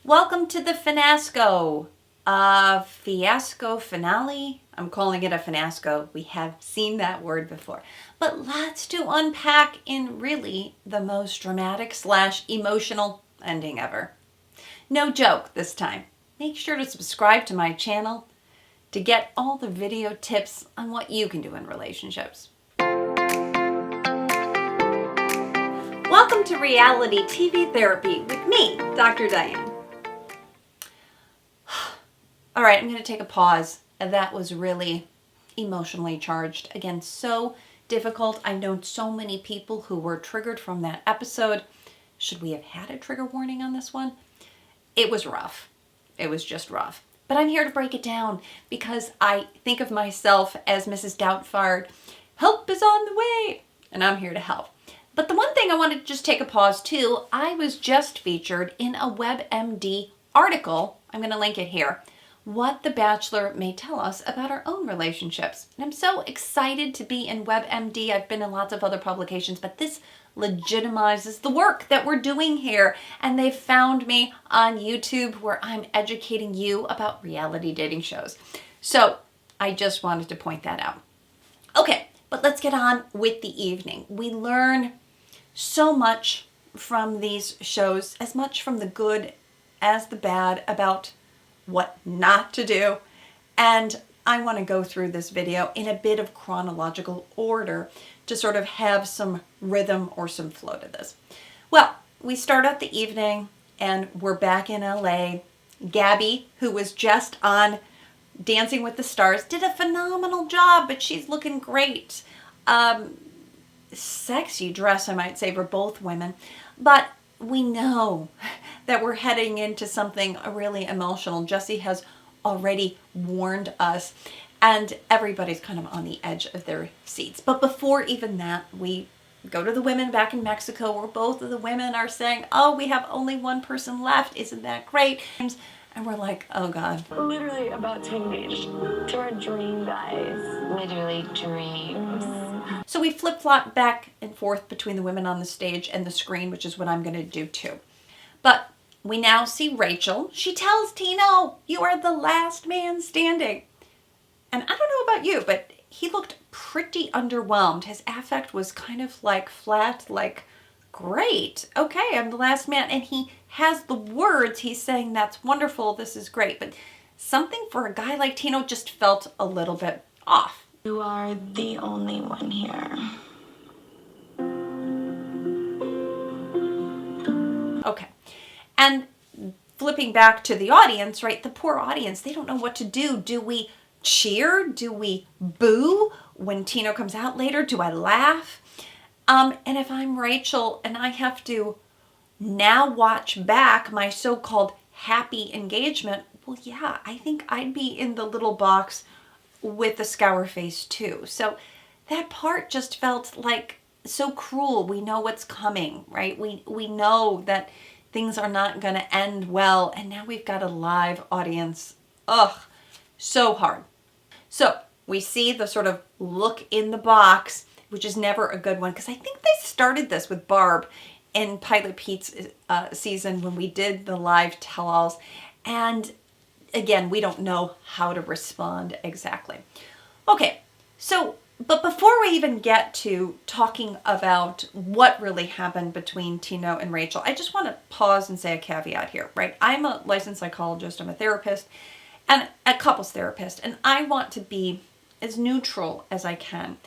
Welcome to the Finasco fiasco finale. I'm calling it a Finasco. We have seen that word before. But lots to unpack in really the most dramatic / emotional ending ever. No joke this time. Make sure to subscribe to my channel to get all the video tips on what you can do in relationships. Welcome to Reality TV Therapy with me, Dr. Diane. All right, I'm going to take a pause. That was really emotionally charged. Again, so difficult. I've known so many people who were triggered from that episode. Should we have had a trigger warning on this one? It was rough. It was just rough. But I'm here to break it down because I think of myself as Mrs. Doubtfire. Help is on the way, and I'm here to help. But the one thing I wanted to just take a pause to, I was just featured in a WebMD article. I'm going to link it here. What the Bachelor may tell us about our own relationships. And I'm so excited to be in WebMD. I've been in lots of other publications, but this legitimizes the work that we're doing here. And they found me on YouTube where I'm educating you about reality dating shows. So I just wanted to point that out. Okay, but let's get on with the evening. We learn so much from these shows, as much from the good as the bad, about what not to do. And I want to go through this video in a bit of chronological order to sort of have some rhythm or some flow to this. Well, we start out the evening and we're back in LA. Gabby, who was just on Dancing with the Stars, did a phenomenal job, but she's looking great. Sexy dress, I might say, for both women. But we know that we're heading into something really emotional. Jesse has already warned us, and everybody's kind of on the edge of their seats. But before even that, we go to the women back in Mexico where both of the women are saying, oh, we have only one person left. Isn't that great? And we're like, oh God. We're literally about to engage to our dream guys. Literally dreams. So we flip-flop back and forth between the women on the stage and the screen, which is what I'm going to do too. But we now see Rachel. She tells Tino, you are the last man standing. And I don't know about you, but he looked pretty underwhelmed. His affect was kind of like flat, like, great. Okay, I'm the last man. And he has the words. He's saying, that's wonderful. This is great. But something for a guy like Tino just felt a little bit off. You are the only one here. Okay. And flipping back to the audience, right? The poor audience, they don't know what to do. Do we cheer? Do we boo when Tino comes out later? Do I laugh? And if I'm Rachel and I have to now watch back my so-called happy engagement, well, yeah, I think I'd be in the little box with the scour face too. So that part just felt like so cruel. We know what's coming, right? We know that things are not going to end well, and now we've got a live audience. Ugh, so hard. So we see the sort of look in the box, which is never a good one, because I think they started this with Barb in Pilot Pete's season when we did the live tell-alls. And again, we don't know how to respond exactly. Okay, so, but before we even get to talking about what really happened between Tino and Rachel, I just want to pause and say a caveat here, right? I'm a licensed psychologist, I'm a therapist, and a couples therapist, and I want to be as neutral as I can.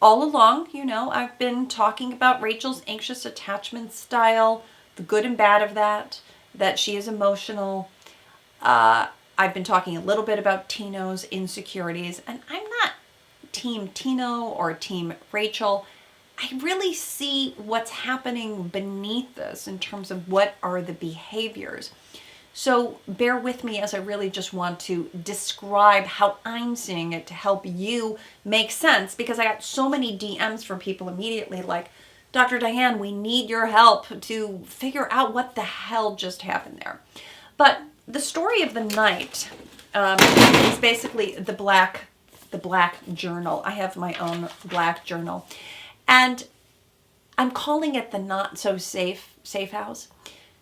All along, you know, I've been talking about Rachel's anxious attachment style, the good and bad of that she is emotional. I've been talking a little bit about Tino's insecurities, and I'm not team Tino or team Rachel. I really see what's happening beneath this in terms of what are the behaviors. So bear with me as I really just want to describe how I'm seeing it to help you make sense, because I got so many DMs from people immediately like, Dr. Diane, we need your help to figure out what the hell just happened there. But the story of the night is basically the black journal. I have my own black journal, and I'm calling it the not so safe house.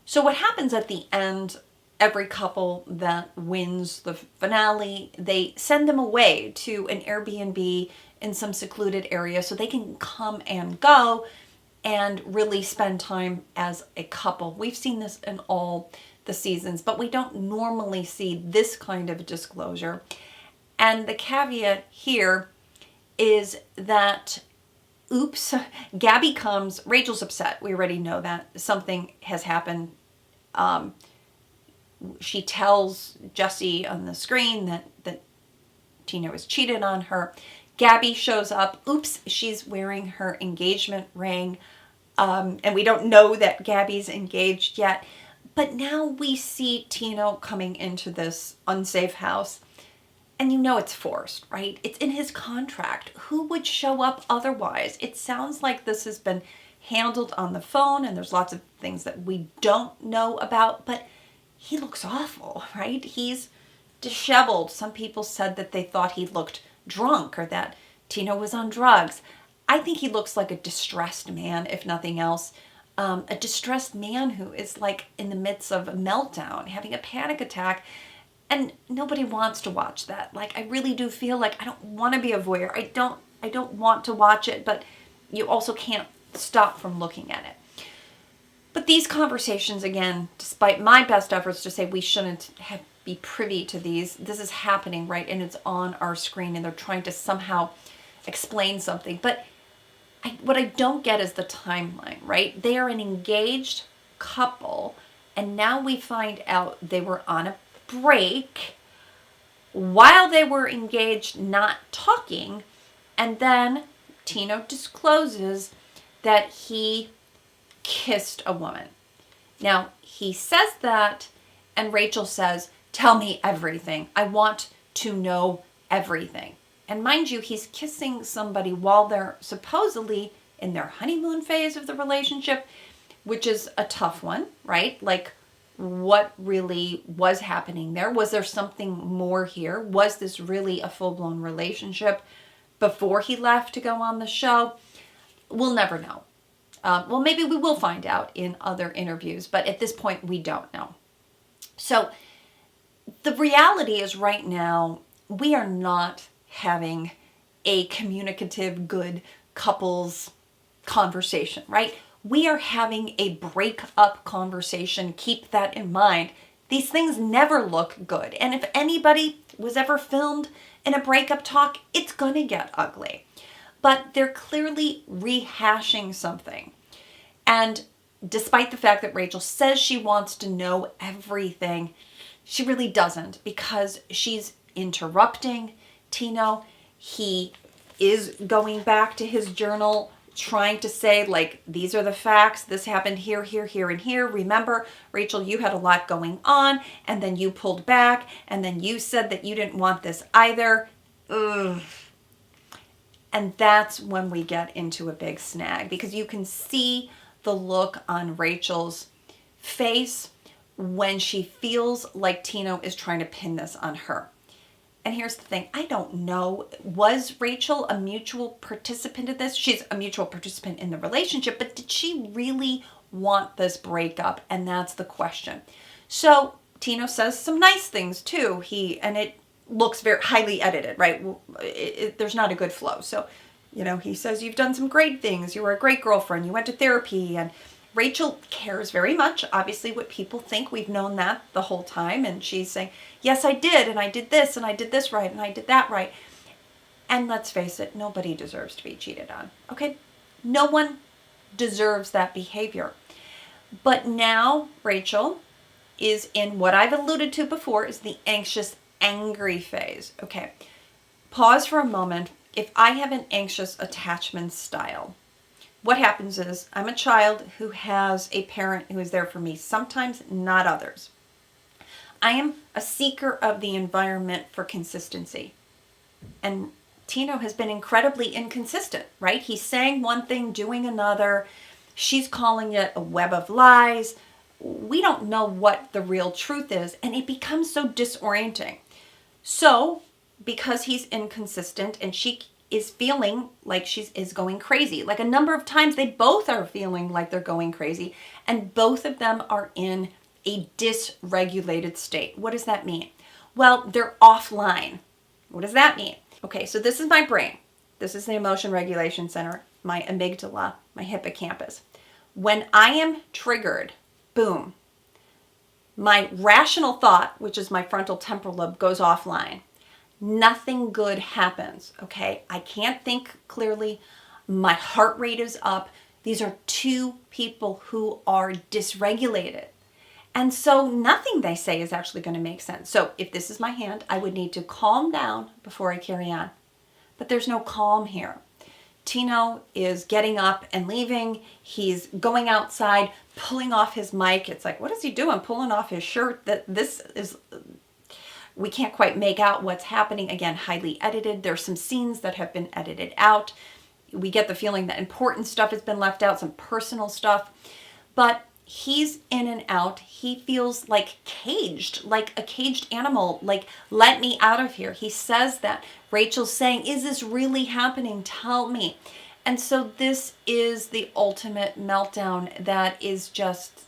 So what happens at the end every couple that wins the finale, they send them away to an Airbnb in some secluded area so they can come and go and really spend time as a couple. We've seen this in all the seasons, but we don't normally see this kind of disclosure. And the caveat here is that, oops, Gabby comes, Rachel's upset. We already know that. Something has happened. She tells Jesse on the screen that Tino has cheated on her. Gabby shows up. Oops, she's wearing her engagement ring. And we don't know that Gabby's engaged yet. But now we see Tino coming into this unsafe house. And you know it's forced, right? It's in his contract. Who would show up otherwise? It sounds like this has been handled on the phone, and there's lots of things that we don't know about, but he looks awful, right? He's disheveled. Some people said that they thought he looked drunk or that Tino was on drugs. I think he looks like a distressed man, if nothing else. A distressed man who is like in the midst of a meltdown, having a panic attack. And nobody wants to watch that. Like, I really do feel like I don't want to be a voyeur. I don't want to watch it, but you also can't stop from looking at it. But these conversations, again, despite my best efforts to say we shouldn't be privy to these, this is happening, right? And it's on our screen, and they're trying to somehow explain something. But what I don't get is the timeline, right? They are an engaged couple, and now we find out they were on a break while they were engaged, not talking, and then Tino discloses that he kissed a woman. Now, he says that, and Rachel says, "Tell me everything. I want to know everything." And mind you, he's kissing somebody while they're supposedly in their honeymoon phase of the relationship, which is a tough one, right? Like, what really was happening there? Was there something more here? Was this really a full-blown relationship before he left to go on the show? We'll never know. Well, maybe we will find out in other interviews, but at this point, we don't know. So the reality is right now, we are not having a communicative, good couples conversation, right? We are having a breakup conversation. Keep that in mind. These things never look good. And if anybody was ever filmed in a breakup talk, it's going to get ugly. But they're clearly rehashing something. And despite the fact that Rachel says she wants to know everything, she really doesn't, because she's interrupting Tino. He is going back to his journal, trying to say, like, these are the facts. This happened here, here, here, and here. Remember, Rachel, you had a lot going on, and then you pulled back, and then you said that you didn't want this either. Ugh. And that's when we get into a big snag, because you can see the look on Rachel's face when she feels like Tino is trying to pin this on her. And here's the thing, I don't know, was Rachel a mutual participant in this? She's a mutual participant in the relationship, but did she really want this breakup? And that's the question. So Tino says some nice things too. And it looks very highly edited, right? There's not a good flow. So, he says, "You've done some great things. You were a great girlfriend. You went to therapy." And Rachel cares very much, obviously, what people think. We've known that the whole time. And she's saying, "Yes, I did. And I did this, and I did this right, and I did that right." And let's face it, nobody deserves to be cheated on. Okay? No one deserves that behavior. But now Rachel is in what I've alluded to before is the anxious, angry phase. Okay. Pause for a moment. If I have an anxious attachment style, what happens is I'm a child who has a parent who is there for me, sometimes not others. I am a seeker of the environment for consistency. And Tino has been incredibly inconsistent, right? He's saying one thing, doing another. She's calling it a web of lies. We don't know what the real truth is, and it becomes so disorienting. So, because he's inconsistent and she is feeling like she is going crazy, like a number of times they both are feeling like they're going crazy, and both of them are in a dysregulated state. What does that mean? Well, they're offline. What does that mean? Okay, so this is my brain. This is the emotion regulation center, my amygdala, my hippocampus. When I am triggered, boom, my rational thought, which is my frontal temporal lobe, goes offline. Nothing good happens, okay? I can't think clearly. My heart rate is up. These are two people who are dysregulated. And so nothing they say is actually going to make sense. So if this is my hand, I would need to calm down before I carry on. But there's no calm here. Tino is getting up and leaving. He's going outside, pulling off his mic. It's like, what is he doing? Pulling off his shirt. We can't quite make out what's happening. Again, highly edited. There's some scenes that have been edited out. We get the feeling that important stuff has been left out, some personal stuff. But he's in and out. He feels like caged, like a caged animal, like, let me out of here. He says that. Rachel's saying, is this really happening? Tell me. And so this is the ultimate meltdown that is just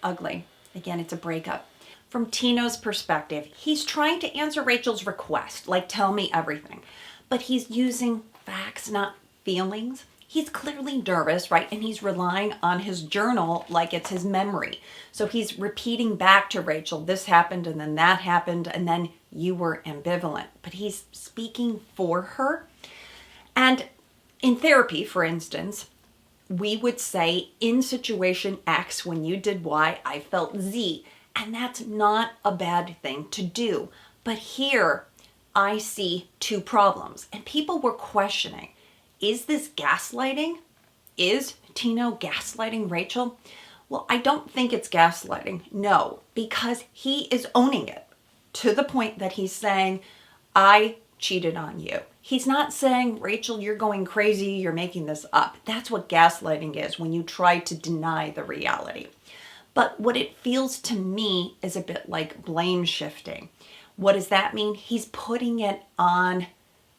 ugly. Again, it's a breakup. From Tino's perspective, he's trying to answer Rachel's request, like, tell me everything. But he's using facts, not feelings. He's clearly nervous, right? And he's relying on his journal like it's his memory. So he's repeating back to Rachel, this happened and then that happened and then you were ambivalent. But he's speaking for her. And in therapy, for instance, we would say in situation X, when you did Y, I felt Z. And that's not a bad thing to do. But here I see two problems. And people were questioning, is this gaslighting? Is Tino gaslighting Rachel? Well, I don't think it's gaslighting. No, because he is owning it to the point that he's saying, I cheated on you. He's not saying, Rachel, you're going crazy, you're making this up. That's what gaslighting is, when you try to deny the reality. But what it feels to me is a bit like blame shifting. What does that mean? He's putting it on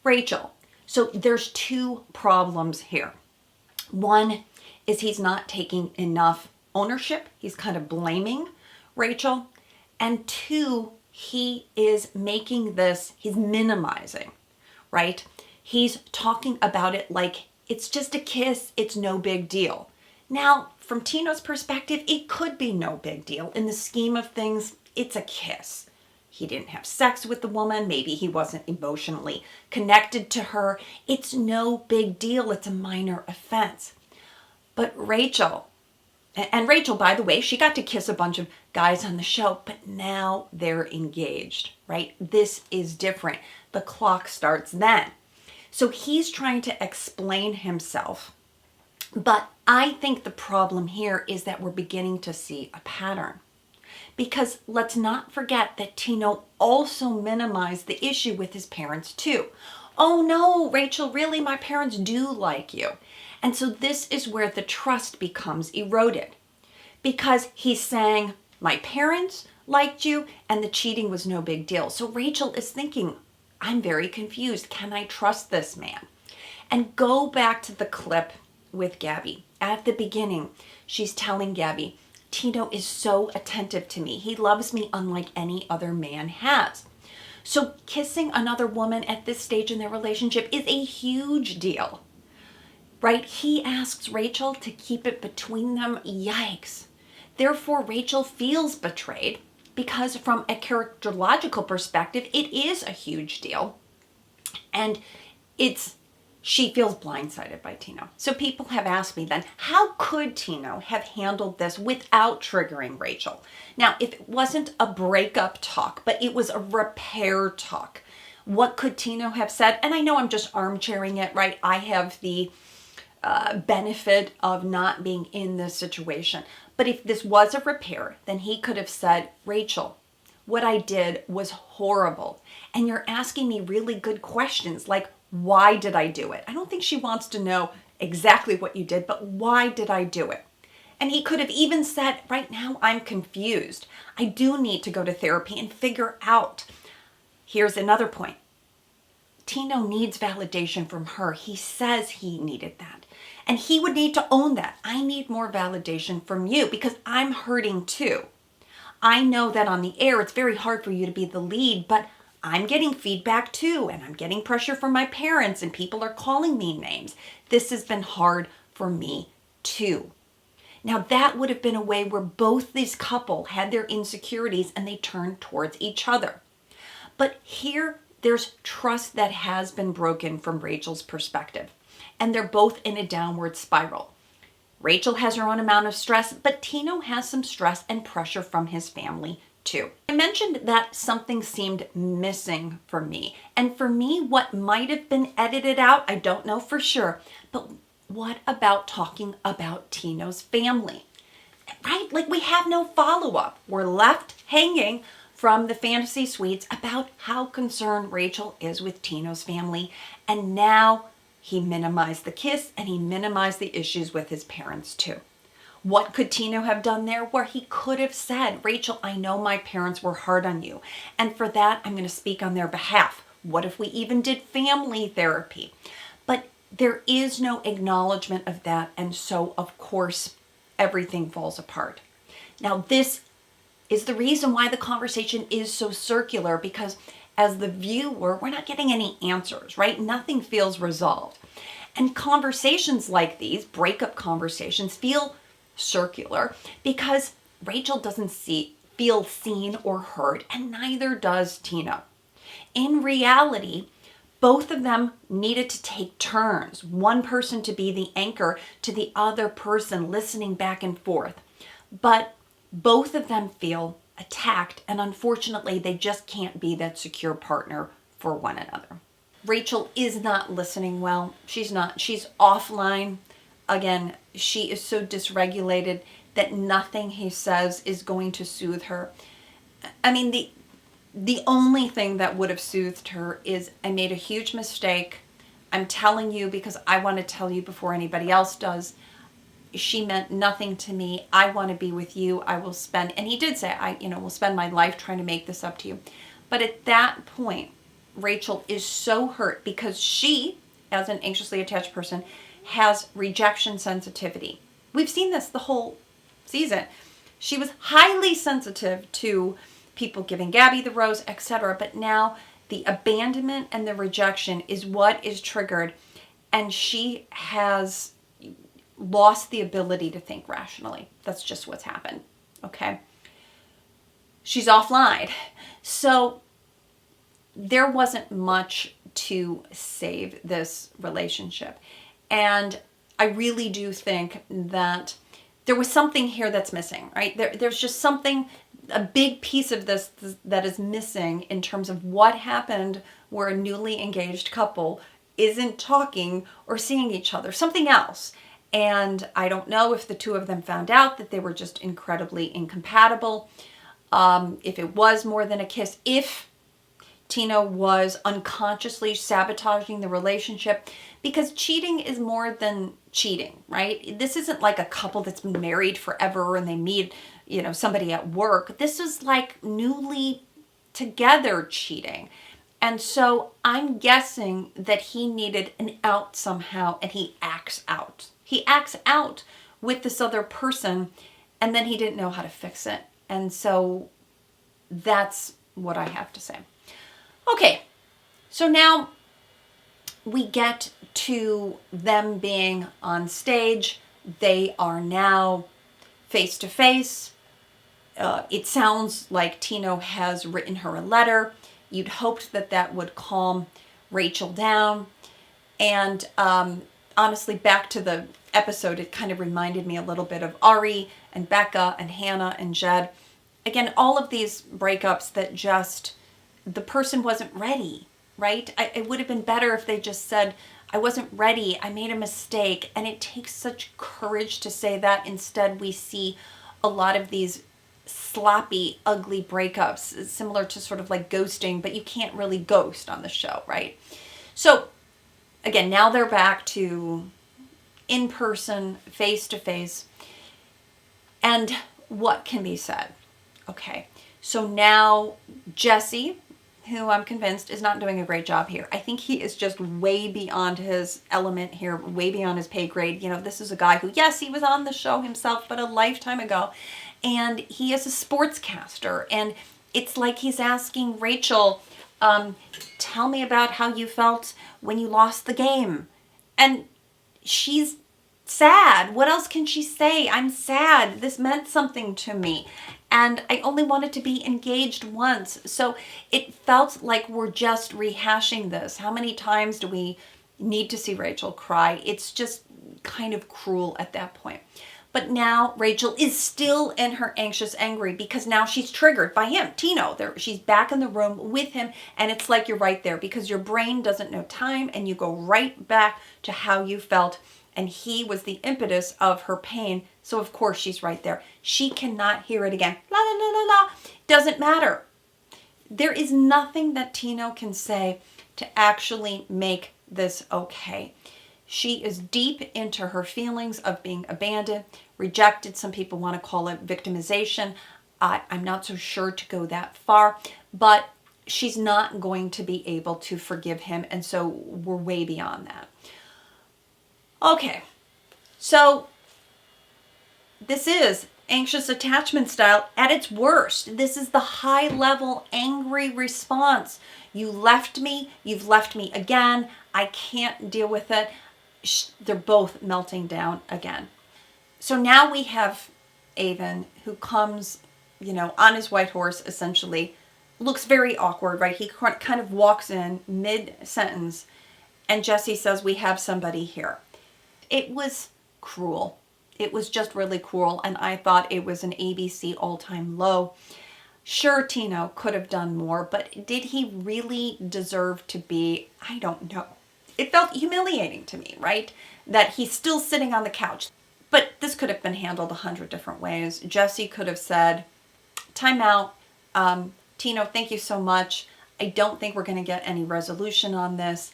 Rachel. So there's two problems here. One is he's not taking enough ownership. He's kind of blaming Rachel. And two, he is making this, he's minimizing, right? He's talking about it like it's just a kiss, it's no big deal. Now, from Tino's perspective, it could be no big deal. In the scheme of things, it's a kiss. He didn't have sex with the woman. Maybe he wasn't emotionally connected to her. It's no big deal. It's a minor offense. But Rachel, and Rachel, by the way, she got to kiss a bunch of guys on the show, but now they're engaged, right? This is different. The clock starts then. So he's trying to explain himself. But I think the problem here is that we're beginning to see a pattern. Because let's not forget that Tino also minimized the issue with his parents too. Oh no, Rachel, really, my parents do like you. And so this is where the trust becomes eroded. Because he's saying, my parents liked you and the cheating was no big deal. So Rachel is thinking, I'm very confused. Can I trust this man? And go back to the clip with Gabby. At the beginning, she's telling Gabby, Tino is so attentive to me. He loves me unlike any other man has. So kissing another woman at this stage in their relationship is a huge deal, right? He asks Rachel to keep it between them. Yikes. Therefore, Rachel feels betrayed because from a characterological perspective, it is a huge deal. And she feels blindsided by Tino. So people have asked me then, how could Tino have handled this without triggering Rachel? Now, if it wasn't a breakup talk, but it was a repair talk, what could Tino have said? And I know I'm just armchairing it, right? I have the benefit of not being in this situation. But if this was a repair, then he could have said, Rachel, what I did was horrible. And you're asking me really good questions like, why did I do it? I don't think she wants to know exactly what you did, but why did I do it? And he could have even said, right now I'm confused. I do need to go to therapy and figure out. Here's another point. Tino needs validation from her. He says he needed that. And he would need to own that. I need more validation from you because I'm hurting too. I know that on the air, it's very hard for you to be the lead, but I'm getting feedback too, and I'm getting pressure from my parents, and people are calling me names. This has been hard for me too. Now, that would have been a way where both these couple had their insecurities and they turned towards each other. But here, there's trust that has been broken from Rachel's perspective, and they're both in a downward spiral. Rachel has her own amount of stress, but Tino has some stress and pressure from his family too. I mentioned that something seemed missing for me. And for me, what might have been edited out, I don't know for sure, but what about talking about Tino's family? Right? Like, we have no follow-up. We're left hanging from the fantasy suites about how concerned Rachel is with Tino's family. And now he minimized the kiss and he minimized the issues with his parents too. What could Tino have done there? Where he could have said, Rachel, I know my parents were hard on you, and for that, I'm going to speak on their behalf. What if we even did family therapy? But there is no acknowledgement of that, and so, of course, everything falls apart. Now, this is the reason why the conversation is so circular, because as the viewer, we're not getting any answers, right? Nothing feels resolved. And conversations like these, breakup conversations, feel circular because Rachel doesn't feel seen or heard, and neither does Tino. In reality, both of them needed to take turns, one person to be the anchor to the other person, listening back and forth. But both of them feel attacked, and unfortunately, they just can't be that secure partner for one another. Rachel is not listening well. She's offline. Again, she is so dysregulated that nothing he says is going to soothe her. I mean, the only thing that would have soothed her is, I made a huge mistake. I'm telling you because I want to tell you before anybody else does. She meant nothing to me. I want to be with you. I will spend, and he did say, will spend my life trying to make this up to you. But at that point, Rachel is so hurt because she, as an anxiously attached person, has rejection sensitivity. We've seen this the whole season. She was highly sensitive to people giving Gabby the rose, etc. But now the abandonment and the rejection is what is triggered, and she has lost the ability to think rationally. That's just what's happened. Okay. She's offline. So there wasn't much to save this relationship. And I really do think that there was something here that's missing, right? There's just something, a big piece of this that is missing in terms of what happened where a newly engaged couple isn't talking or seeing each other, something else. And I don't know if the two of them found out that they were just incredibly incompatible. If it was more than a kiss, if Tino was unconsciously sabotaging the relationship, because cheating is more than cheating, right? This isn't like a couple that's been married forever and they meet, somebody at work. This is like newly together cheating. And so I'm guessing that he needed an out somehow, and he acts out. He acts out with this other person, and then he didn't know how to fix it. And so that's what I have to say. Okay, so now we get to them being on stage. They are now face to face. It sounds like Tino has written her a letter. You'd hoped that that would calm Rachel down. And honestly, back to the episode, it kind of reminded me a little bit of Ari and Becca and Hannah and Jed. Again, all of these breakups that just, the person wasn't ready, right? It would have been better if they just said, I wasn't ready, I made a mistake. And it takes such courage to say that. Instead, we see a lot of these sloppy, ugly breakups, similar to sort of like ghosting, but you can't really ghost on the show, right? So again, now they're back to in person, face to face. And what can be said? Okay, so now Jesse, who I'm convinced is not doing a great job here. I think he is just way beyond his element here, way beyond his pay grade. This is a guy who, yes, he was on the show himself, but a lifetime ago. and he is a sportscaster, and it's like he's asking Rachel, tell me about how you felt when you lost the game. And she's sad. What else can she say? I'm sad. This meant something to me. And I only wanted to be engaged once. So it felt like we're just rehashing this. How many times do we need to see Rachel cry? It's just kind of cruel at that point. But now Rachel is still in her anxious angry because now she's triggered by him, Tino. She's back in the room with him, and it's like you're right there because your brain doesn't know time and you go right back to how you felt, and he was the impetus of her pain. So of course she's right there. She cannot hear it again. La la la la la. Doesn't matter. There is nothing that Tino can say to actually make this okay. She is deep into her feelings of being abandoned, rejected. Some people want to call it victimization. I'm not so sure to go that far, but she's not going to be able to forgive him. And so we're way beyond that. Okay, so this is anxious attachment style at its worst. This is the high level angry response. You left me, you've left me again. I can't deal with it. They're both melting down again. So now we have Aven, who comes, on his white horse, essentially, looks very awkward, right? He kind of walks in mid-sentence, and Jesse says, we have somebody here. It was cruel. It was just really cruel, and I thought it was an ABC all-time low. Sure, Tino could have done more, but did he really deserve to be? I don't know. It felt humiliating to me, right? That he's still sitting on the couch. But this could have been handled 100 different ways. Jesse could have said, time out. Tino, thank you so much. I don't think we're going to get any resolution on this.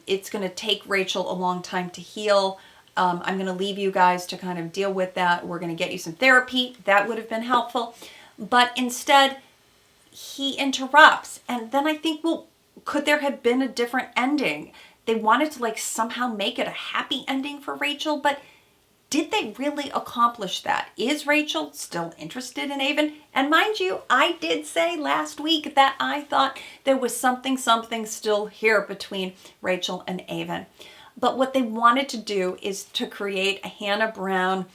It's going to take Rachel a long time to heal. I'm going to leave you guys to kind of deal with that. We're going to get you some therapy. That would have been helpful. But instead, he interrupts. And then I think, well, could there have been a different ending? They wanted to somehow make it a happy ending for Rachel, but did they really accomplish that? Is Rachel still interested in Aven? And mind you, I did say last week that I thought there was something still here between Rachel and Aven. But what they wanted to do is to create a Hannah Brown,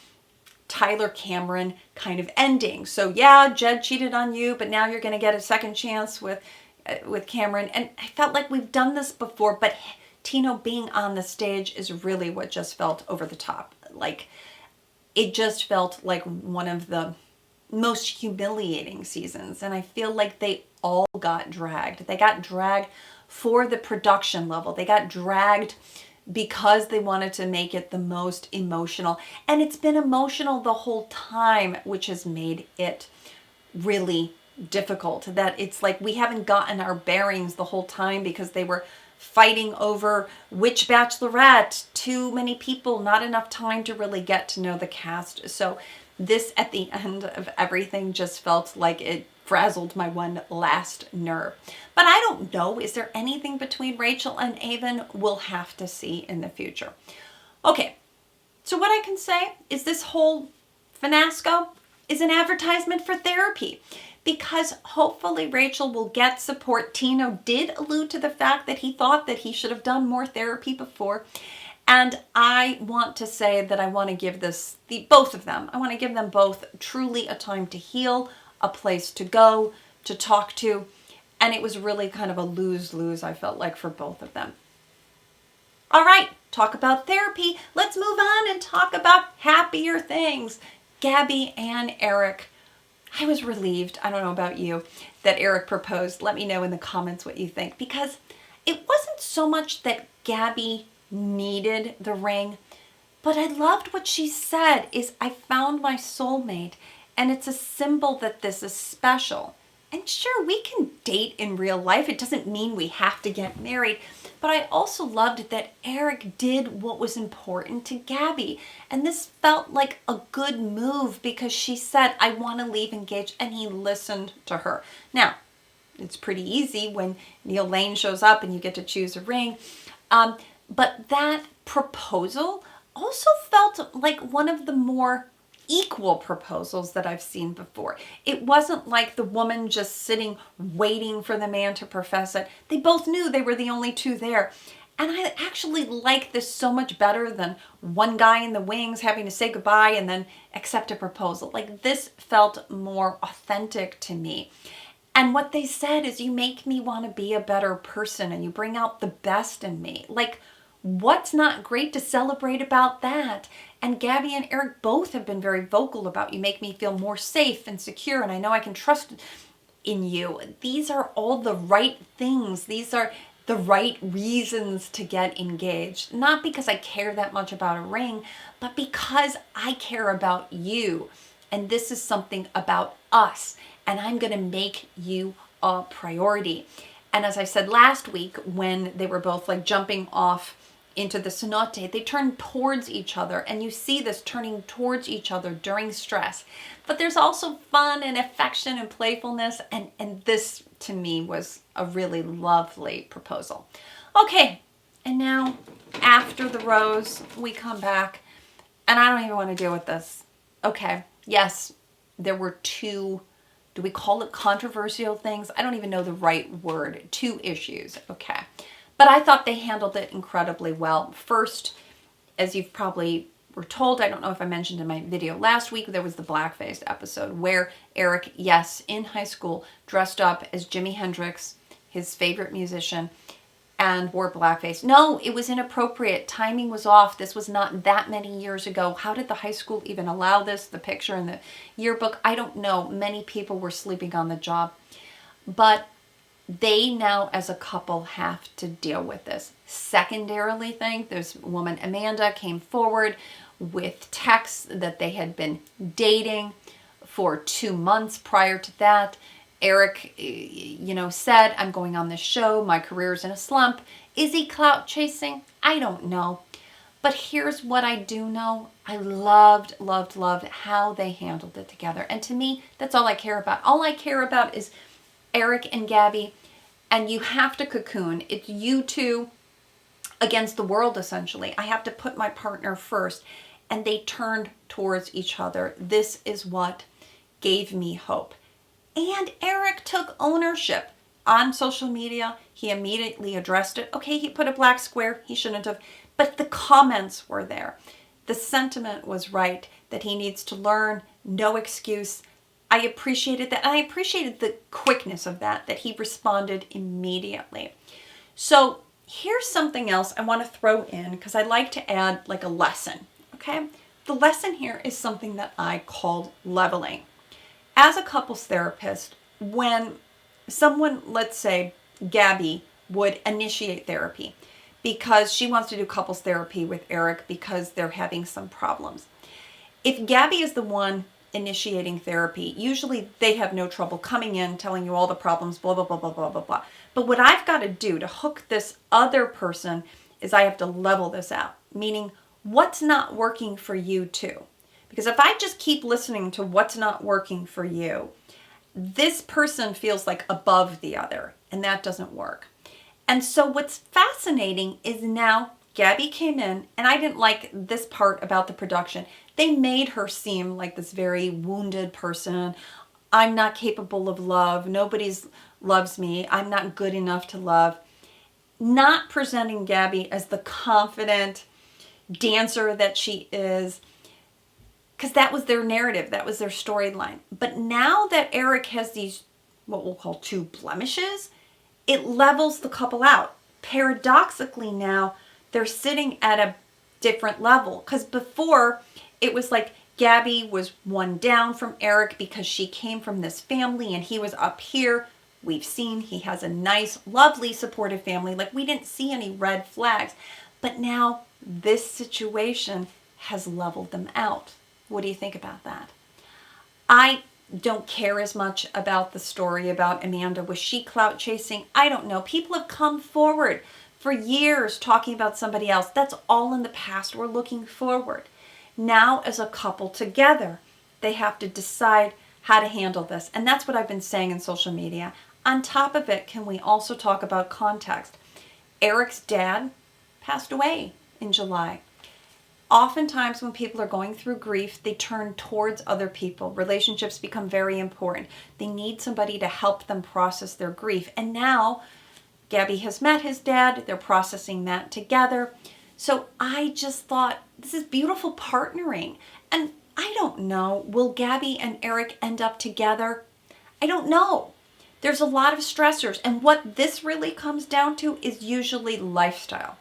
Tyler Cameron kind of ending. So yeah, Jed cheated on you, but now you're going to get a second chance with Cameron. And I felt like we've done this before, but Tino being on the stage is really what just felt over the top. It just felt like one of the most humiliating seasons. And I feel like they all got dragged. They got dragged for the production level. They got dragged because they wanted to make it the most emotional. And it's been emotional the whole time, which has made it really difficult. That it's like we haven't gotten our bearings the whole time because they were fighting over which Bachelorette, too many people, not enough time to really get to know the cast. So this at the end of everything just felt like it frazzled my one last nerve. But I don't know, is there anything between Rachel and Aven? We'll have to see in the future. Okay, so what I can say is this whole Finasco is an advertisement for therapy, because hopefully Rachel will get support. Tino did allude to the fact that he thought that he should have done more therapy before. And I want to say that I want to give both of them, I want to give them both truly a time to heal, a place to go, to talk to. And it was really kind of a lose-lose, I felt like, for both of them. All right, talk about therapy. Let's move on and talk about happier things. Gabby and Erich. I was relieved, I don't know about you, that Erich proposed. Let me know in the comments what you think, because it wasn't so much that Gabby needed the ring, but I loved what she said is, I found my soulmate, and it's a symbol that this is special. And sure, we can date in real life. It doesn't mean we have to get married. But I also loved that Erich did what was important to Gabby. And this felt like a good move because she said, I want to leave engaged. And he listened to her. Now, it's pretty easy when Neil Lane shows up and you get to choose a ring. But that proposal also felt like one of the more equal proposals that I've seen before. It wasn't like the woman just sitting waiting for the man to profess it. They both knew they were the only two there. And I actually like this so much better than one guy in the wings having to say goodbye and then accept a proposal. Like, this felt more authentic to me. And what they said is, you make me want to be a better person and you bring out the best in me. Like, what's not great to celebrate about that? And Gabby and Erich both have been very vocal about, you make me feel more safe and secure, and I know I can trust in you. These are all the right things. These are the right reasons to get engaged. Not because I care that much about a ring, but because I care about you. And this is something about us. And I'm going to make you a priority. And as I said last week, when they were both like jumping off into the cenote, they turn towards each other, and you see this turning towards each other during stress. But there's also fun and affection and playfulness, and this to me was a really lovely proposal. Okay, and now after the rose, we come back, and I don't even want to deal with this. Okay, yes, there were two, do we call it controversial things? I don't even know the right word. Two issues, okay. But I thought they handled it incredibly well. First, as you've probably were told, I don't know if I mentioned in my video last week, there was the blackface episode where Erich, yes, in high school, dressed up as Jimi Hendrix, his favorite musician, and wore blackface. No, it was inappropriate. Timing was off. This was not that many years ago. How did the high school even allow this? The picture in the yearbook, I don't know. Many people were sleeping on the job. But they now as a couple have to deal with this. Secondarily, this woman Amanda came forward with texts that they had been dating for 2 months prior to that. Erich, said, I'm going on this show. My career's in a slump. Is he clout chasing? I don't know. But here's what I do know. I loved how they handled it together. And to me, that's all I care about. All I care about is Erich and Gabby, and you have to cocoon. It's you two against the world, essentially. I have to put my partner first. And they turned towards each other. This is what gave me hope. And Erich took ownership on social media. He immediately addressed it. Okay, he put a black square. He shouldn't have. But the comments were there. The sentiment was right, that he needs to learn. No excuse. I appreciated that. I appreciated the quickness of that he responded immediately. So here's something else I want to throw in, because I like to add like a lesson. Okay? The lesson here is something that I called leveling. As a couples therapist, when someone, let's say Gabby, would initiate therapy because she wants to do couples therapy with Erich because they're having some problems. If Gabby is the one initiating therapy, usually they have no trouble coming in, telling you all the problems, blah, blah, blah, blah, blah, blah, blah. But what I've got to do to hook this other person is I have to level this out, meaning what's not working for you too. Because if I just keep listening to what's not working for you, this person feels like above the other, and that doesn't work. And so what's fascinating is now Gabby came in, and I didn't like this part about the production. They made her seem like this very wounded person. I'm not capable of love. Nobody loves me. I'm not good enough to love. Not presenting Gabby as the confident dancer that she is, because that was their narrative. That was their storyline. But now that Erich has these, what we'll call two blemishes, it levels the couple out. Paradoxically now, they're sitting at a different level. Because before, it was like Gabby was one down from Erich because she came from this family and he was up here. We've seen he has a nice, lovely, supportive family. Like, we didn't see any red flags. But now this situation has leveled them out. What do you think about that? I don't care as much about the story about Amanda. Was she clout chasing? I don't know. People have come forward for years talking about somebody else. That's all in the past. We're looking forward. Now, as a couple together, they have to decide how to handle this. And that's what I've been saying in social media. On top of it, can we also talk about context? Erich's dad passed away in July. Oftentimes when people are going through grief, they turn towards other people. Relationships become very important. They need somebody to help them process their grief. And now Gabby has met his dad. They're processing that together. So I just thought, this is beautiful partnering. And I don't know, will Gabby and Erich end up together? I don't know. There's a lot of stressors. And what this really comes down to is usually lifestyle.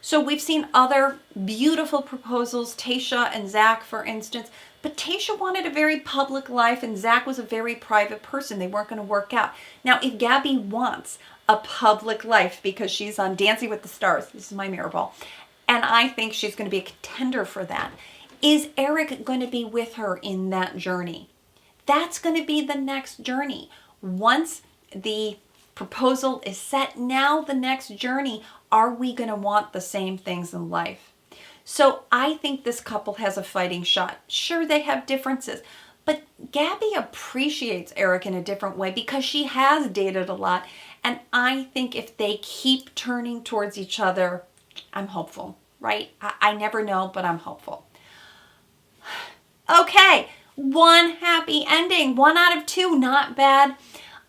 So we've seen other beautiful proposals, Tayshia and Zach, for instance. But Tayshia wanted a very public life and Zach was a very private person. They weren't going to work out. Now, if Gabby wants a public life because she's on Dancing with the Stars, this is my mirror ball, and I think she's going to be a contender for that, is Erich going to be with her in that journey? That's going to be the next journey. Once the proposal is set, now the next journey, are we going to want the same things in life? So I think this couple has a fighting shot. Sure, they have differences, but Gabby appreciates Erich in a different way because she has dated a lot. And I think if they keep turning towards each other, I'm hopeful, right? I never know, but I'm hopeful. Okay, one happy ending, 1 out of 2, not bad.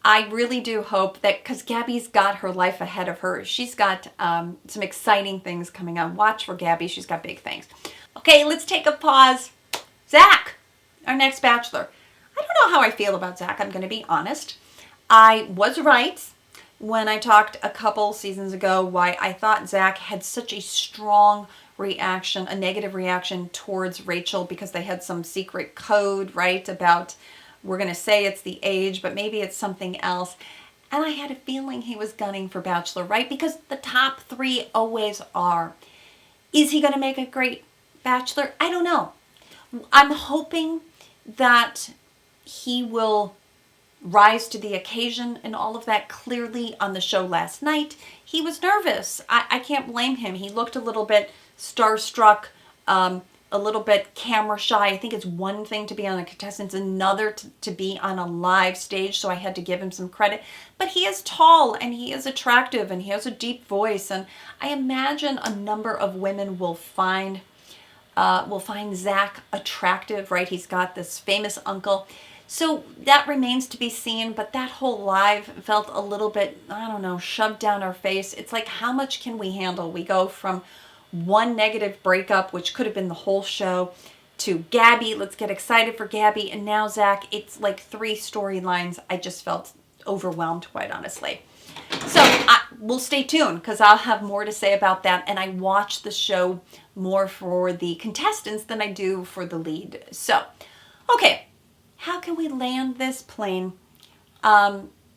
I really do hope that, because Gabby's got her life ahead of her. She's got some exciting things coming on. Watch for Gabby. She's got big things. Okay, let's take a pause. Zach, our next bachelor. I don't know how I feel about Zach. I'm going to be honest. I was right when I talked a couple seasons ago why I thought Zach had such a strong reaction, a negative reaction towards Rachel because they had some secret code, right, about, we're going to say it's the age, but maybe it's something else. And I had a feeling he was gunning for Bachelor, right? Because the top 3 always are. Is he going to make a great Bachelor? I don't know. I'm hoping that he will rise to the occasion and all of that. Clearly on the show last night, he was nervous. I can't blame him. He looked a little bit starstruck, a little bit camera shy. I think it's one thing to be on a contestant, another to be on a live stage, so I had to give him some credit. But he is tall and he is attractive and he has a deep voice, and I imagine a number of women will find Zach attractive, right? He's got this famous uncle. So that remains to be seen, but that whole live felt a little bit, I don't know, shoved down our face. It's like, how much can we handle? We go from one negative breakup, which could have been the whole show, to Gabby. Let's get excited for Gabby. And now Zach, it's like 3 storylines. I just felt overwhelmed, quite honestly. So we'll stay tuned because I'll have more to say about that. And I watch the show more for the contestants than I do for the lead. So, okay, how can we land this plane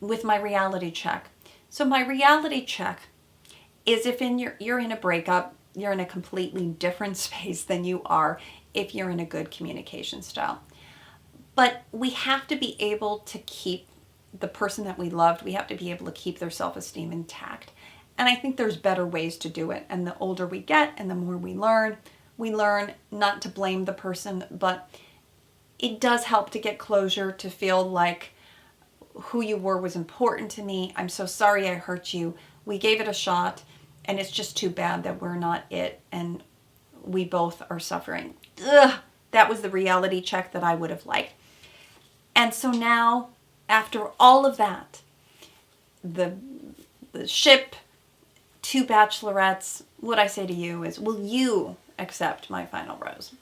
with my reality check? So my reality check is if you're in a breakup, you're in a completely different space than you are if you're in a good communication style. But we have to be able to keep the person that we loved, we have to be able to keep their self-esteem intact. And I think there's better ways to do it. And the older we get and the more we learn not to blame the person, but it does help to get closure, to feel like who you were was important to me. I'm so sorry I hurt you. We gave it a shot. And it's just too bad that we're not it and we both are suffering. Ugh, that was the reality check that I would have liked. And so now, after all of that, the ship, 2 bachelorettes, what I say to you is, will you accept my final rose?